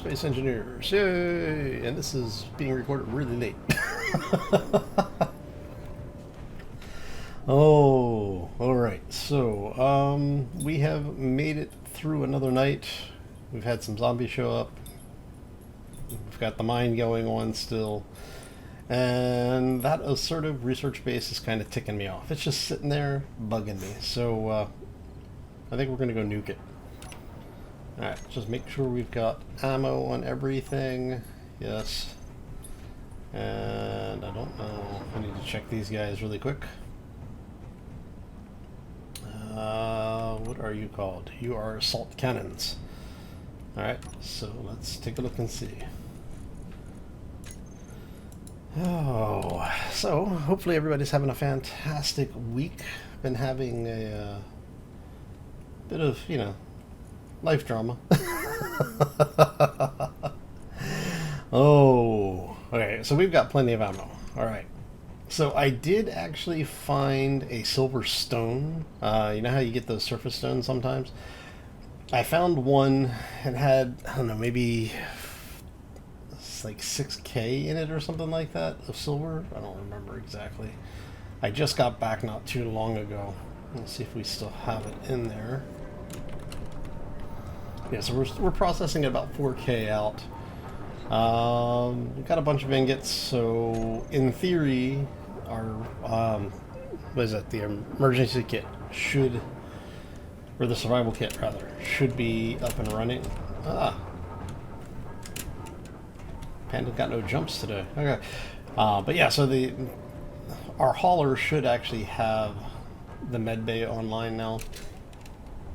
Space Engineers. Yay! And this is being recorded really late. Oh, alright. So, we have made it through another night. We've had some zombies show up. We've got the mine going on still. And that assertive research base is kind of ticking me off. It's just sitting there bugging me. So, I think we're going to go nuke it. Alright, just make sure we've got ammo on everything. Yes. And I don't know. I need to check these guys really quick. What are you called? You are assault cannons. Alright, so let's take a look and see. Oh, so hopefully everybody's having a fantastic week. Been having a bit of, life drama. Oh, okay, so we've got plenty of ammo. Alright. So I did actually find a silver stone. You know how you get those surface stones sometimes? I found one and had, I don't know, maybe it's like 6K in it or something like that of silver. I don't remember exactly. I just got back not too long ago. Let's see if we still have it in there. Yeah, so we're processing about 4K out. We've got a bunch of ingots, so in theory, our what is it? The emergency kit should, or the survival kit rather, should be up and running. Ah, Panda got no jumps today. Okay, but yeah, so our hauler should actually have the med bay online now.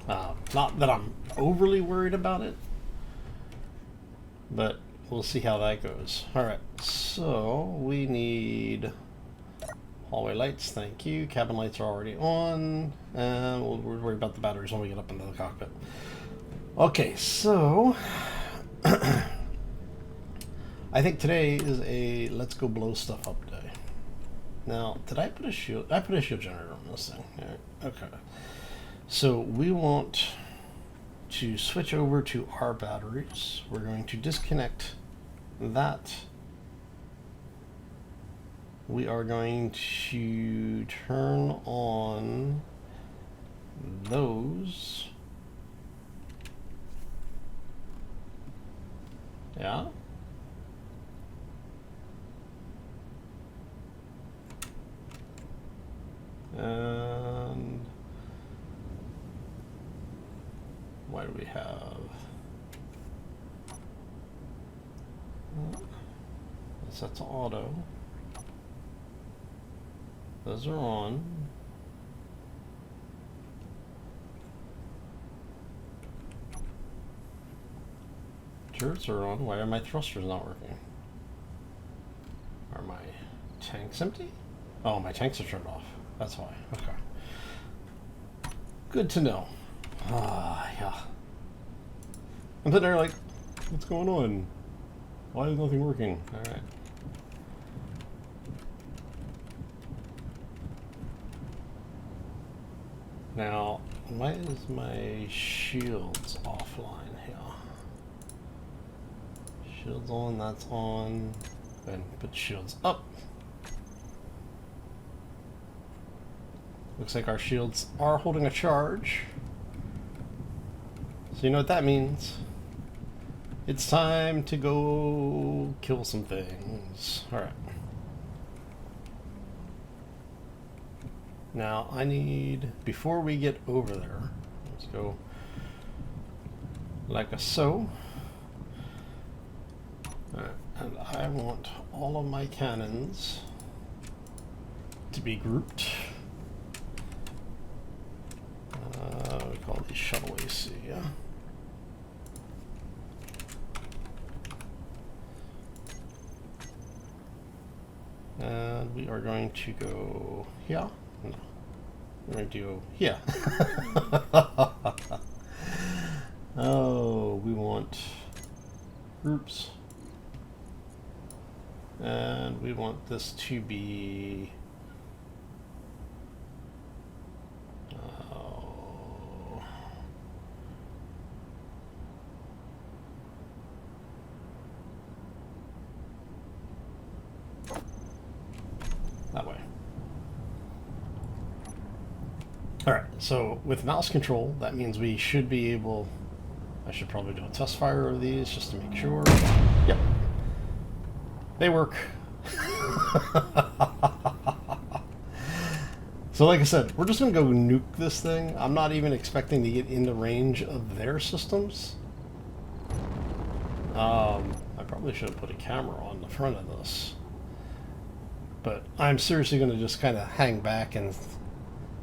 Not that I'm overly worried about it, but we'll see how that goes. Alright, so we need hallway lights, thank you. Cabin lights are already on, and we'll worry about the batteries when we get up into the cockpit. Okay, so I think today is a let's go blow stuff up day. Now, did I put a shield? I put a shield generator on this thing. Right. Okay. So we want to switch over to our batteries. We're going to disconnect that. We are going to turn on those. Yeah. And what do we have? That's auto. Those are on. Turrets are on. Why are my thrusters not working? Are my tanks empty? Oh, my tanks are turned off. That's why. Okay. Good to know. Yeah. I'm sitting there like, what's going on? Why is nothing working? Alright. Now, why is my shields offline here? Shields on, that's on. And put shields up. Looks like our shields are holding a charge. So you know what that means. It's time to go kill some things. Alright. Now I need, before we get over there, let's go like so. Alright, and I want all of my cannons to be grouped. We call these shuttle AC, yeah? And we are going to go here. No, we're going to go here. Oh, we want groups. And we want this to be So with mouse control, that means we should be able... I should probably do a test fire of these just to make sure. Yep. They work. So like I said, we're just going to go nuke this thing. I'm not even expecting to get into range of their systems. I probably should have put a camera on the front of this. But I'm seriously going to just kind of hang back and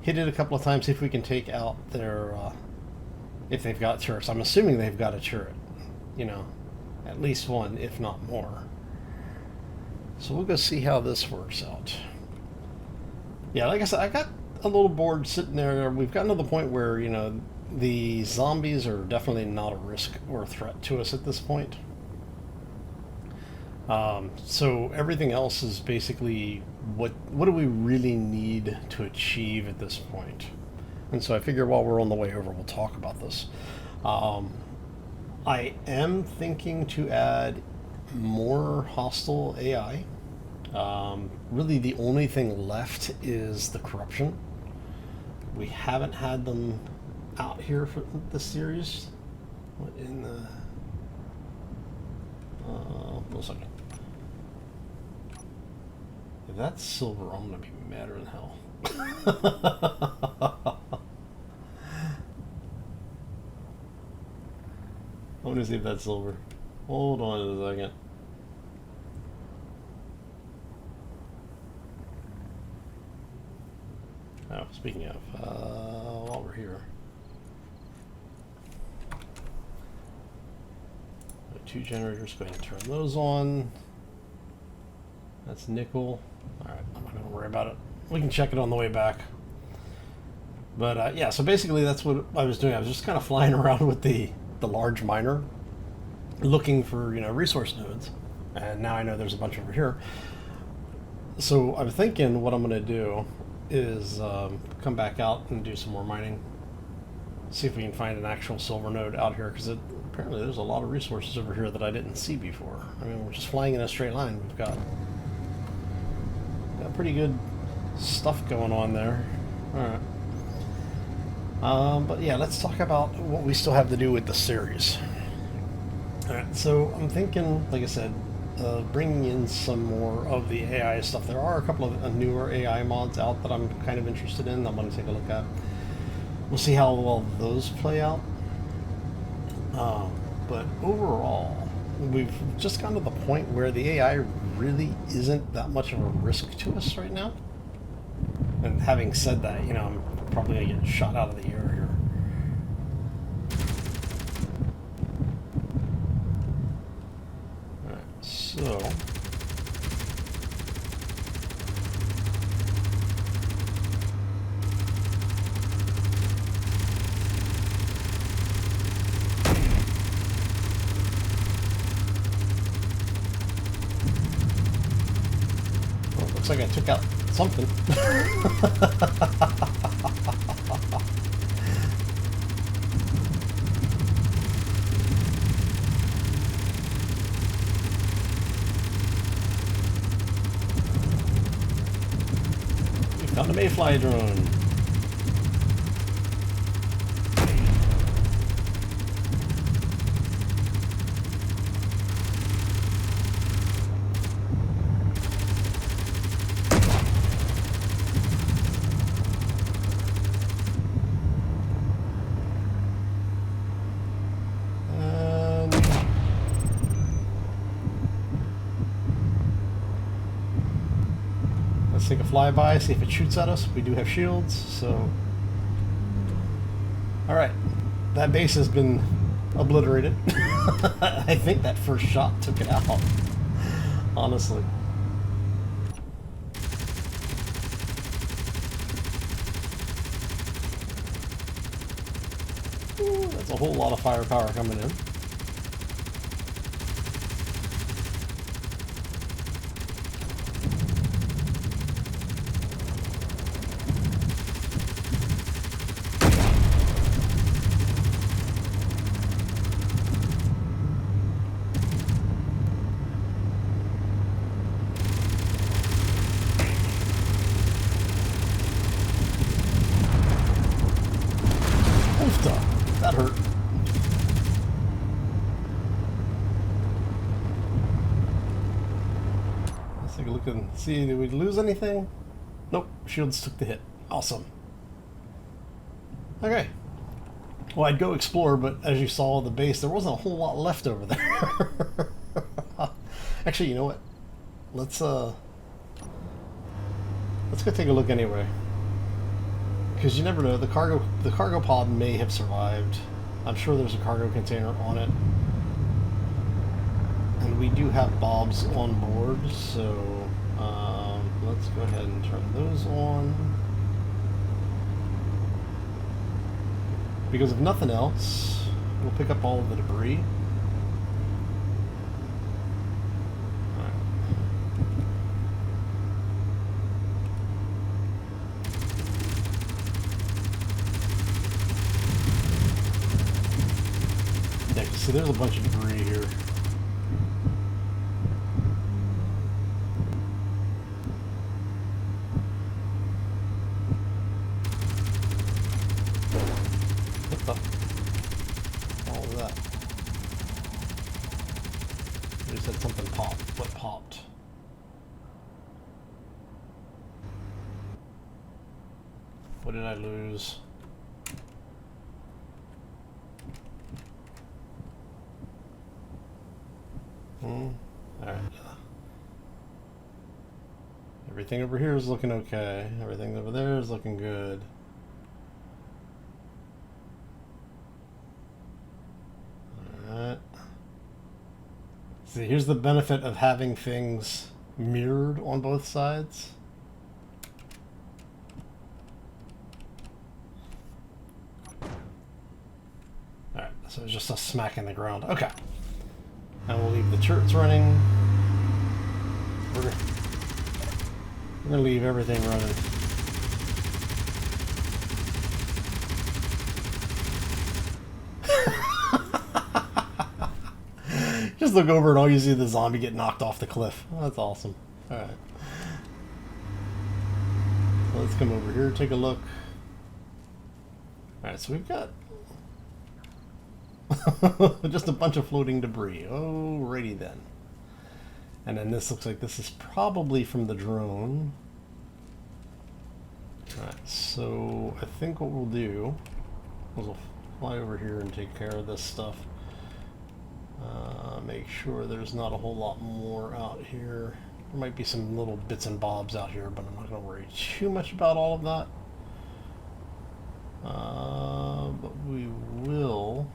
hit it a couple of times, see if we can take out their... if they've got turrets. I'm assuming they've got a turret. You know, at least one, if not more. So we'll go see how this works out. Yeah, like I said, I got a little bored sitting there. We've gotten to the point where, you know, the zombies are definitely not a risk or a threat to us at this point. So everything else is basically what do we really need to achieve at this point? And so I figure while we're on the way over, we'll talk about this. I am thinking to add more hostile AI. Really the only thing left is the corruption. We haven't had them out here for this series. What in the... one second. If that's silver, I'm going to be madder than hell. I want to see if that's silver. Hold on a second. Oh, speaking of, while we're here, two generators, go ahead and turn those on. That's nickel. Alright, I'm not going to worry about it. We can check it on the way back. But yeah, so basically that's what I was doing. I was just kind of flying around with the large miner, looking for, you know, resource nodes. And now I know there's a bunch over here. So I'm thinking what I'm going to do is come back out and do some more mining. See if we can find an actual silver node out here, because apparently there's a lot of resources over here that I didn't see before. I mean, we're just flying in a straight line. We've got pretty good stuff going on there. Alright. But yeah, let's talk about what we still have to do with the series. Alright, so I'm thinking, like I said, bringing in some more of the AI stuff. There are a couple of newer AI mods out that I'm kind of interested in. I'm going to take a look at. We'll see how well those play out. But overall, we've just gotten to the point where the AI really isn't that much of a risk to us right now. And having said that, you know, I'm probably going to get shot out of the air here. Alright, so... looks like I took out something. We found a mayfly drone. Take a flyby, see if it shoots at us. We do have shields, so... Alright, that base has been obliterated. I think that first shot took it out, honestly. Ooh, that's a whole lot of firepower coming in. a look and see, did we lose anything? Nope, shields took the hit. Awesome. Okay. Well, I'd go explore, but as you saw the base, there wasn't a whole lot left over there. Actually, you know what? Let's go take a look anyway. Because you never know, the cargo pod may have survived. I'm sure there's a cargo container on it. And we do have bobs on board, so let's go ahead and turn those on. Because if nothing else, we'll pick up all of the debris. See, there's a bunch of debris here. What the? All of that. You said something popped. What popped? What did I lose? Alright. Everything over here is looking okay. Everything over there is looking good. Alright. See, here's the benefit of having things mirrored on both sides. Alright, so it's just a smack in the ground. Okay. And we'll leave the turrets running. We're gonna leave everything running. Just look over and all you see is the zombie get knocked off the cliff. Oh, that's awesome. Alright. So let's come over here, take a look. Alright, so we've got just a bunch of floating debris. Alrighty then. And then this looks like this is probably from the drone. Alright, so I think what we'll do is we'll fly over here and take care of this stuff. Make sure there's not a whole lot more out here. There might be some little bits and bobs out here, but I'm not going to worry too much about all of that. But we will...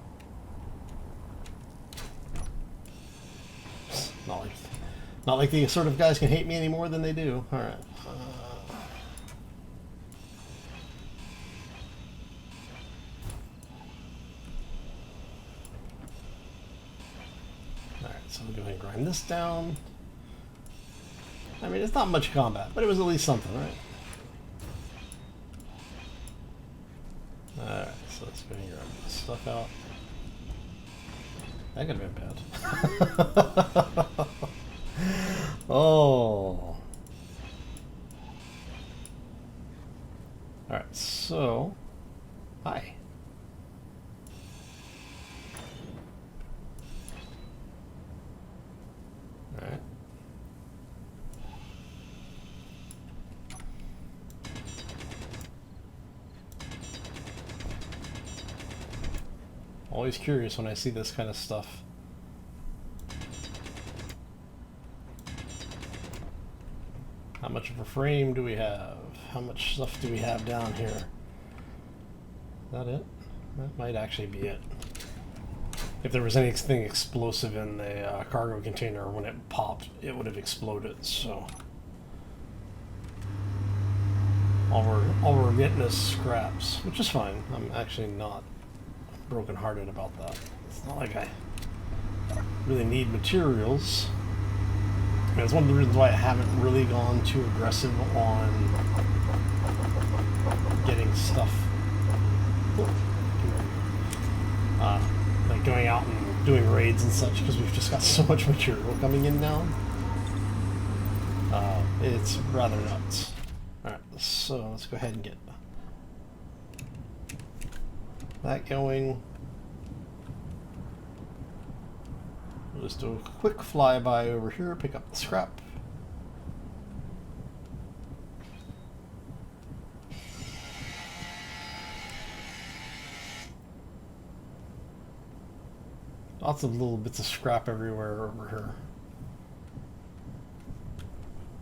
Not like the assertive guys can hate me any more than they do. Alright. Alright, so we're going to grind this down. I mean, it's not much combat, but it was at least something, right? Alright, so let's go and grab this stuff out. That could have been bad. Oh. Alright, so... Hi. Alright. Always curious when I see this kind of stuff. How much of a frame do we have? How much stuff do we have down here? Is that it? That might actually be it. If there was anything explosive in the cargo container when it popped, it would have exploded, so... All we're getting is scraps, which is fine. I'm actually not brokenhearted about that. It's not like I really need materials. I mean, it's one of the reasons why I haven't really gone too aggressive on getting stuff. Like going out and doing raids and such, because we've just got so much material coming in now. It's rather nuts. Alright, so let's go ahead and get that going. We'll just do a quick flyby over here, pick up the scrap. Lots of little bits of scrap everywhere over here.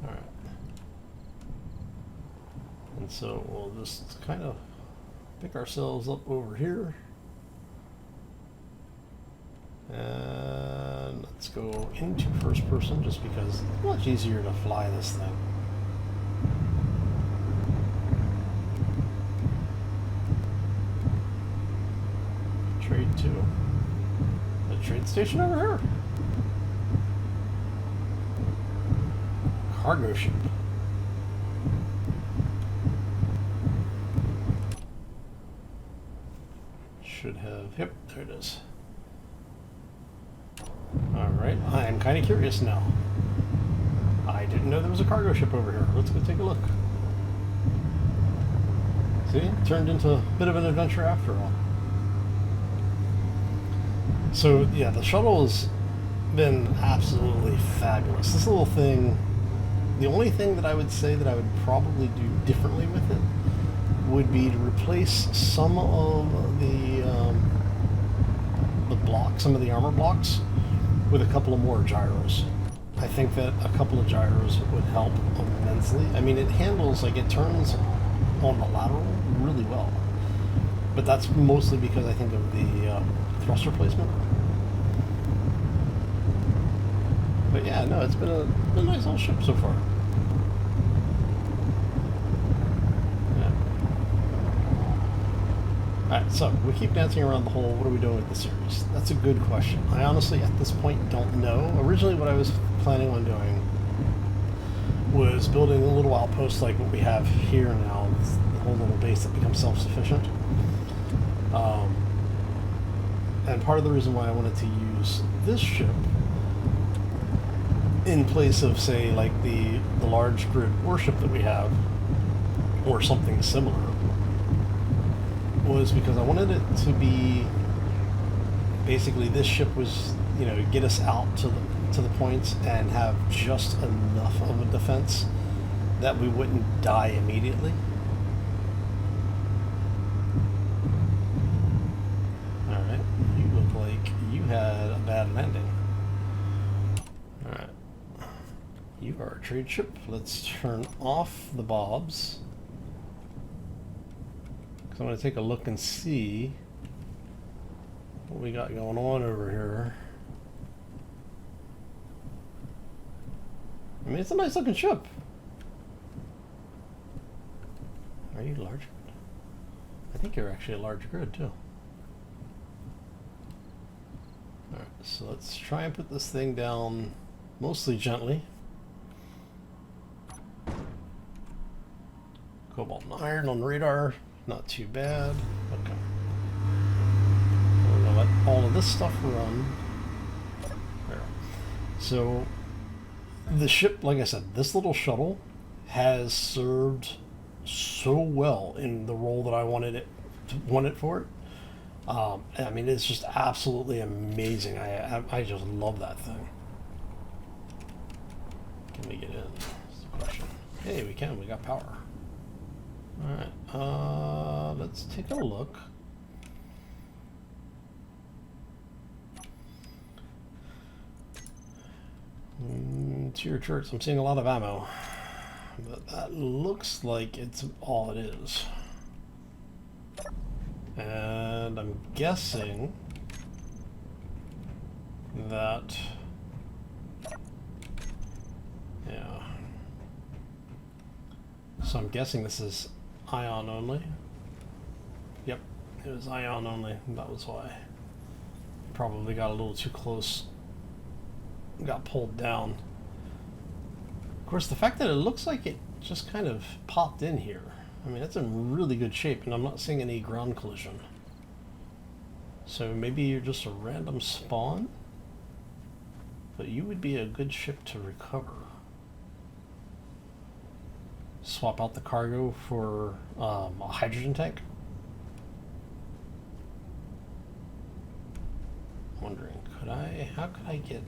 Alright. And so we'll just kind of pick ourselves up over here. And let's go into first person just because it's much easier to fly this thing. Trade to the trade station over here. Cargo ship. Should have, yep, there it is. Alright, I am kind of curious now. I didn't know there was a cargo ship over here. Let's go take a look. See, it turned into a bit of an adventure after all. So yeah, the shuttle has been absolutely fabulous. This little thing, the only thing that I would say that I would probably do differently with it would be to replace some of the blocks, some of the armor blocks, with a couple of more gyros. I think that a couple of gyros would help immensely. I mean, it handles, like, it turns on the lateral really well. But that's mostly because I think of the thruster placement. But yeah, no, it's been a nice little ship so far. Yeah. Alright, so we keep dancing around the whole, what are we doing with the series? That's a good question. I honestly, at this point, don't know. Originally, what I was planning on doing was building a little outpost like what we have here now, the whole little base that becomes self-sufficient. And part of the reason why I wanted to use this ship in place of, say, like the large grid warship that we have, or something similar, was because I wanted it to be basically this ship was, you know, get us out to the points and have just enough of a defense that we wouldn't die immediately. Alright, you look like you had a bad landing. Alright. You are a trade ship. Let's turn off the bobs. Because I'm going to take a look and see what we got going on over here. I mean, it's a nice looking ship. Are you large? I think you're actually a large grid too. Alright, so let's try and put this thing down mostly gently. Cobalt and iron on radar, not too bad. Okay. We're gonna let all of this stuff run. There. So the ship, like I said, this little shuttle has served so well in the role that I wanted it for. I mean, it's just absolutely amazing. I just love that thing. Can we get in? That's the question. Hey, we can. We got power. Alright, let's take a look. To your charts, I'm seeing a lot of ammo, but that looks like it's all it is. And I'm guessing that, yeah. So I'm guessing this is ion only. Yep, it was ion only. That was why. Probably got a little too close. Got pulled down. Of course, the fact that it looks like it just kind of popped in here. I mean, it's in really good shape, and I'm not seeing any ground collision. So maybe you're just a random spawn, but you would be a good ship to recover. Swap out the cargo for a hydrogen tank. Wondering, how could I get,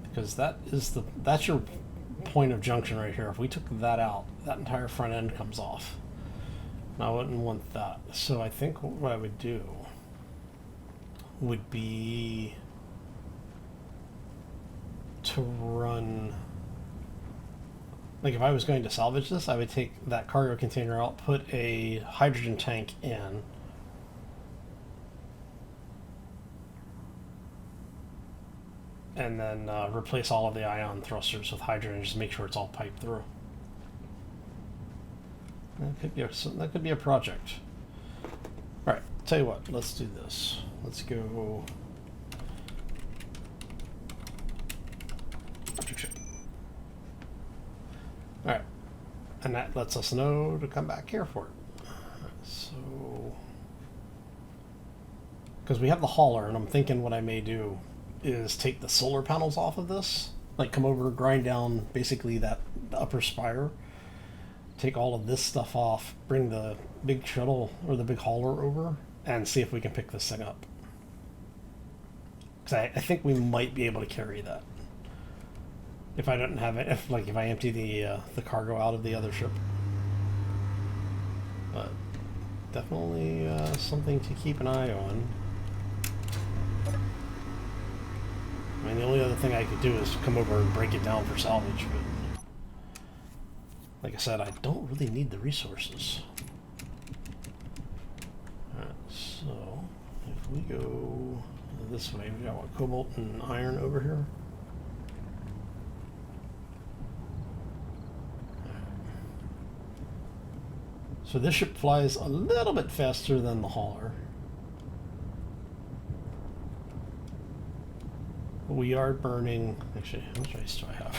because that's your point of junction right here. If we took that out, that entire front end comes off. And I wouldn't want that. So I think what I would do, would be to run, like if I was going to salvage this, I would take that cargo container out, put a hydrogen tank in, and then replace all of the ion thrusters with hydrogen and just make sure it's all piped through. That could be a project. All right, tell you what, let's do this. Let's go. All right, and that lets us know to come back here for it. So, because we have the hauler, and I'm thinking what I may do is take the solar panels off of this, like come over, grind down basically that upper spire, take all of this stuff off, bring the big shuttle or the big hauler over, and see if we can pick this thing up. Because I think we might be able to carry that. If I don't have it, if I empty the cargo out of the other ship. But definitely something to keep an eye on. I mean, the only other thing I could do is come over and break it down for salvage, but like I said, I don't really need the resources. Alright, so if we go this way, we got what, cobalt and iron over here. So this ship flies a little bit faster than the hauler. We are burning, actually, how much ice do I have?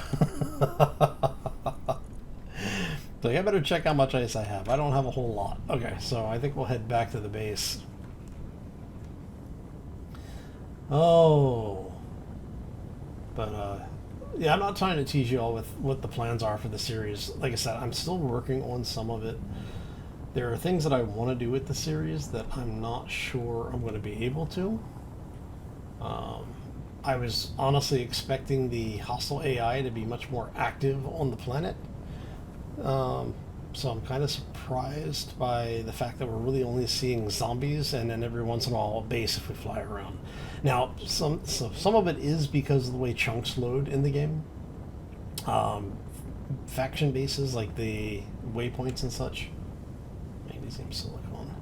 So I better check how much ice I have. I don't have a whole lot. Okay, so I think we'll head back to the base. Oh. But, yeah, I'm not trying to tease you all with what the plans are for the series. Like I said, I'm still working on some of it. There are things that I want to do with the series that I'm not sure I'm going to be able to. I was honestly expecting the hostile AI to be much more active on the planet. So I'm kind of surprised by the fact that we're really only seeing zombies and then every once in a while a base if we fly around. Now, some of it is because of the way chunks load in the game. Faction bases like the waypoints and such. Magnesium silicon.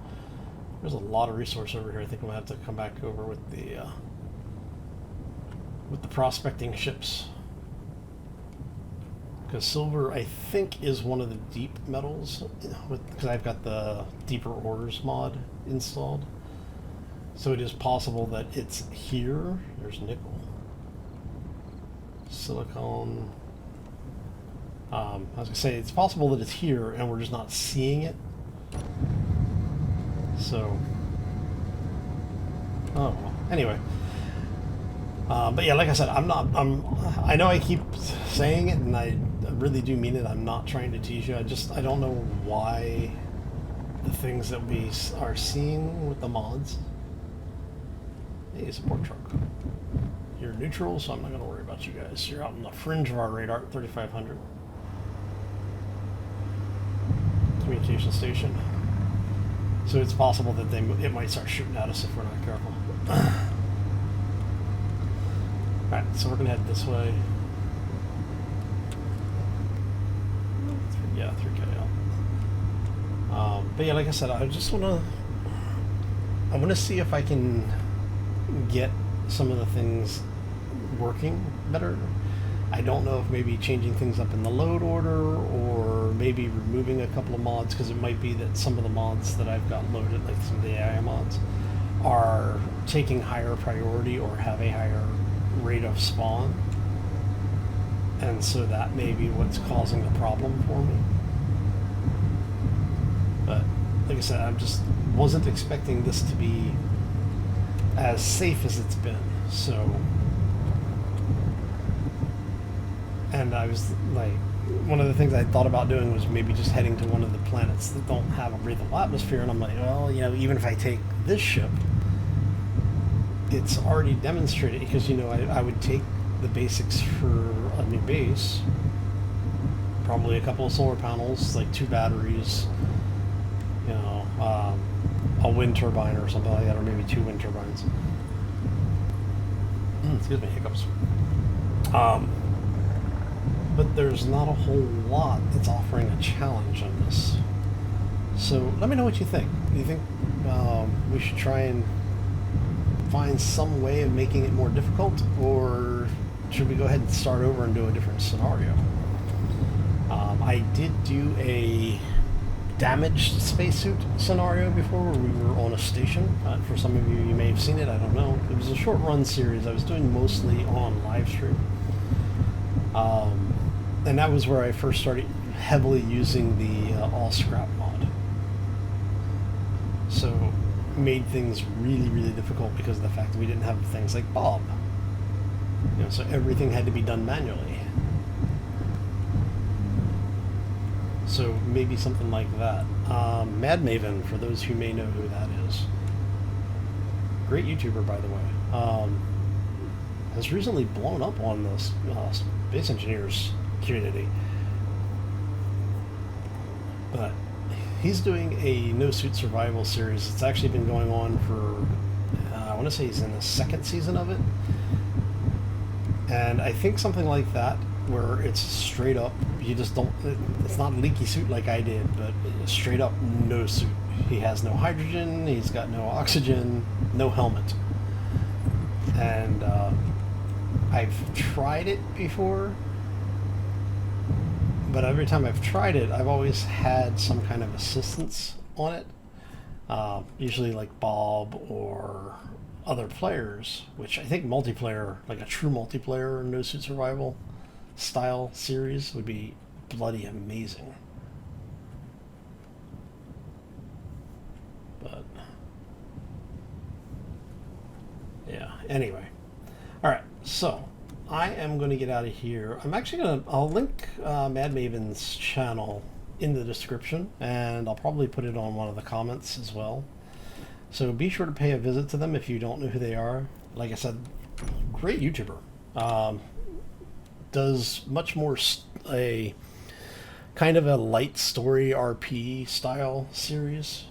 There's a lot of resource over here. I think I'm gonna have to come back over with the prospecting ships. Because silver, I think, is one of the deep metals, because I've got the deeper orders mod installed. So it is possible that it's here. There's nickel. Silicon. I was going to say, it's possible that it's here and we're just not seeing it. So, oh well. Anyway. But yeah, like I said, I know I keep saying it, and I really do mean it. I'm not trying to tease you. I don't know why the things that we are seeing with the mods. Hey, support truck. You're neutral, so I'm not going to worry about you guys. You're out on the fringe of our radar at 3,500. Communication station. So it's possible that it might start shooting at us if we're not careful. Alright, so we're going to head this way. Yeah, 3K out. But yeah, like I said, I just want to see if I can get some of the things working better. I don't know if maybe changing things up in the load order or maybe removing a couple of mods, because it might be that some of the mods that I've got loaded, like some of the AI mods, are taking higher priority or have a higher rate of spawn, and so that may be what's causing the problem for me. But like I said, I just wasn't expecting this to be as safe as it's been. So, and I was like, one of the things I thought about doing was maybe just heading to one of the planets that don't have a breathable atmosphere, and I'm like, well, you know, even if I take this ship, it's already demonstrated, because, you know, I would take the basics for a new base, probably a couple of solar panels, like 2 batteries, you know, a wind turbine or something like that, or maybe 2 wind turbines, Excuse me, hiccups. But there's not a whole lot that's offering a challenge on this. So let me know what you think. Do you think we should try and find some way of making it more difficult, or should we go ahead and start over and do a different scenario? I did do a damaged spacesuit scenario before where we were on a station. For some of you, you may have seen it, I don't know. It was a short run series I was doing mostly on live stream. And that was where I first started heavily using the all scrap mod. So made things really, really difficult because of the fact that we didn't have things like Bob. You know, so everything had to be done manually. So maybe something like that. Mad Maven, for those who may know who that is. Great YouTuber, by the way. Has recently blown up on the Space Engineers community. But he's doing a no-suit survival series. It's actually been going on for, I want to say he's in the second season of it. And I think something like that, where it's straight up, you just don't, it's not leaky suit like I did, but straight up no suit. He has no hydrogen, he's got no oxygen, no helmet. And I've tried it before, but every time I've tried it, I've always had some kind of assistance on it. Usually like Bob or other players, which I think multiplayer, like a true multiplayer no suit survival style series would be bloody amazing. But yeah, anyway. Alright, so I am going to get out of here. I'm actually going to, I'll link Mad Maven's channel in the description, and I'll probably put it on one of the comments as well. So be sure to pay a visit to them if you don't know who they are. Like I said, great YouTuber. Does much more a kind of a light story RP style series.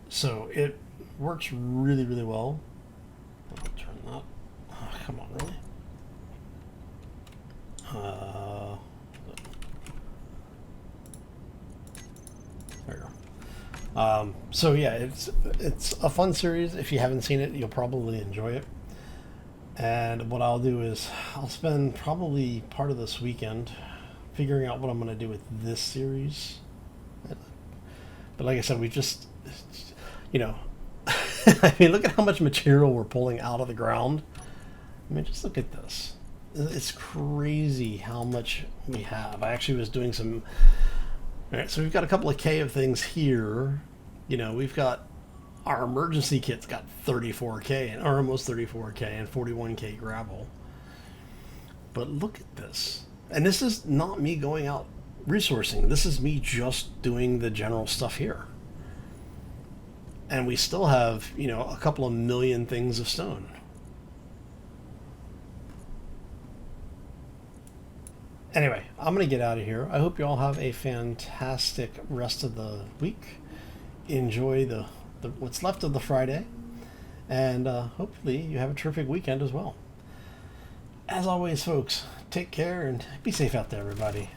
So it works really, really well. I'll turn that. Oh, come on, really? There you go. So yeah, it's a fun series. If you haven't seen it, you'll probably enjoy it. And what I'll do is I'll spend probably part of this weekend figuring out what I'm going to do with this series. But like I said, we just, you know, I mean, look at how much material we're pulling out of the ground. I mean, just look at this. It's crazy how much we have. I actually was doing some... All right, so we've got a couple of K of things here. You know, we've got... Our emergency kit's got 34K, or almost 34K, and 41K gravel. But look at this. And this is not me going out resourcing. This is me just doing the general stuff here. And we still have, you know, a couple of million things of stone. Anyway, I'm going to get out of here. I hope you all have a fantastic rest of the week. Enjoy the what's left of the Friday, and hopefully you have a terrific weekend as well. As always, folks, take care and be safe out there, everybody.